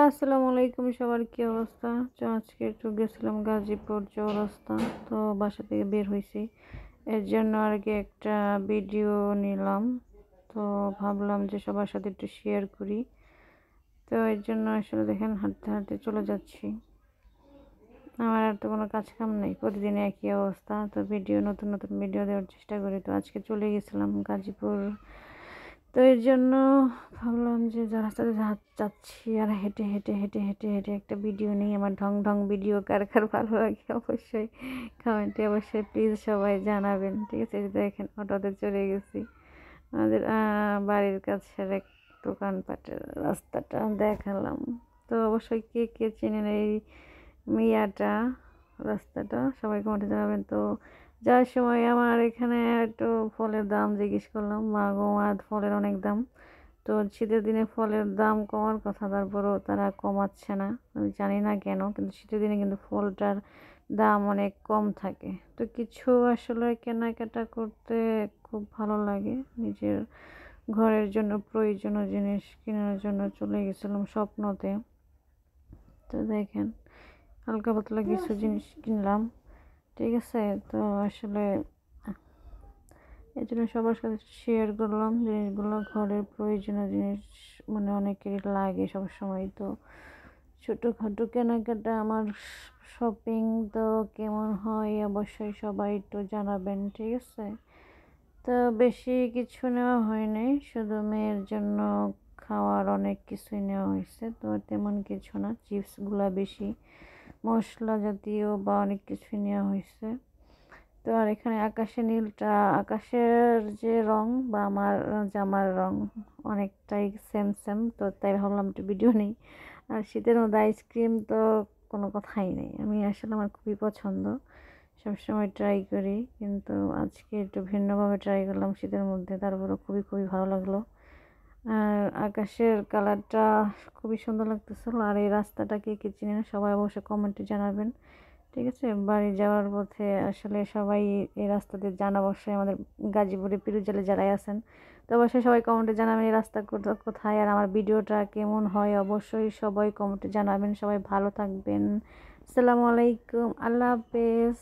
আসসালামু আলাইকুম, সবার কি অবস্থা? তো আজকে একটু গেছিলাম গাজীপুর চৌরাস্তা। তো বাসা থেকে বের হয়েছি, এর জন্য আর কি একটা ভিডিও নিলাম। তো ভাবলাম যে সবার সাথে একটু শেয়ার করি। তো এর জন্য আসলে দেখেন হাঁটতে হাঁটতে চলে যাচ্ছি। আমার আর তো কোনো কাজ কাম নেই, প্রতিদিন একই অবস্থা। তো নতুন নতুন ভিডিও দেওয়ার চেষ্টা করি। তো আজকে চলে গেছিলাম গাজীপুর। তো এর জন্য ভাবলাম যে রাস্তাতে যাচ্ছি আর হেঁটে হেঁটে হেঁটে হেঁটে হেঁটে একটা ভিডিও নিই। আমার ঢং ঢং ভিডিও কার কার ভালো লাগে অবশ্যই কমেন্টে অবশ্যই প্লিজ সবাই জানাবেন, ঠিক আছে? দেখেন অটোতে চলে গেছি, আমাদের বাড়ির কাছের এক দোকানপাটের রাস্তাটা দেখালাম। তো অবশ্যই কে কে চেনেন এই মিয়াটা রাস্তাটা, সবাই কমেন্টে জানাবেন। তো যাওয়ার সময় আমার এখানে একটু ফলের দাম জিজ্ঞেস করলাম, মা গো মা, ফলের অনেক দাম। তো শীতের দিনে ফলের দাম কমার কথা, তারপরেও তারা কমাচ্ছে না। আমি জানি না কেন, কিন্তু শীতের দিনে কিন্তু ফলটার দাম অনেক কম থাকে। তো কিছু আসলে কেনাকাটা করতে খুব ভালো লাগে, নিজের ঘরের জন্য প্রয়োজনীয় জিনিস কেনার জন্য চলে গেছিলাম স্বপ্নতে। তো দেখেন হালকা পাতলা কিছু জিনিস কিনলাম, ঠিক আছে? তো আসলে এই জন্য সবার সাথে শেয়ার করলাম জিনিসগুলো, ঘরের প্রয়োজনীয় জিনিস মানে অনেকেরই লাগে সবসময়। তো ছোটোখাটো কেনাকাটা আমার শপিং তো কেমন হয় অবশ্যই সবাই একটু জানাবেন, ঠিক আছে? তো বেশি কিছু নেওয়া হয়নি, শুধু মেয়ের জন্য খাওয়ার অনেক কিছুই নেওয়া হয়েছে। তো তেমন কিছু না, চিপসগুলো বেশি মশলা জাতীয় বা অনেক কিছুই নেওয়া হয়েছে। তো আর এখানে আকাশে নীলটা, আকাশের যে রং বা আমার জামার রং অনেকটাই সেম সেম। তো তাই ভাবলাম একটু ভিডিও নেই। আর শীতের মধ্যে আইসক্রিম তো কোনো কথাই নেই, আমি আসলে আমার খুবই পছন্দ, সবসময় ট্রাই করি। কিন্তু আজকে একটু ভিন্নভাবে ট্রাই করলাম শীতের মধ্যে, তারপরে খুবই খুবই ভালো লাগলো। আর আকাশের কালারটা খুবই সুন্দর লাগতেছিল। আর এই রাস্তাটা কে কে চিনেন সবাই অবশ্যই কমেন্টে জানাবেন, ঠিক আছে? বাড়ি যাওয়ার পথে আসলে সবাই এই রাস্তা দিয়ে যান অবশ্যই, আমাদের গাজীপুরে পিরুজালে যারাই আছেন। তো অবশ্যই সবাই কমেন্টে জানাবেন এই রাস্তা কোথায়, আর আমার ভিডিওটা কেমন হয় অবশ্যই সবাই কমেন্টে জানাবেন। সবাই ভালো থাকবেন। আসসালামু আলাইকুম, আল্লাহ হাফেজ।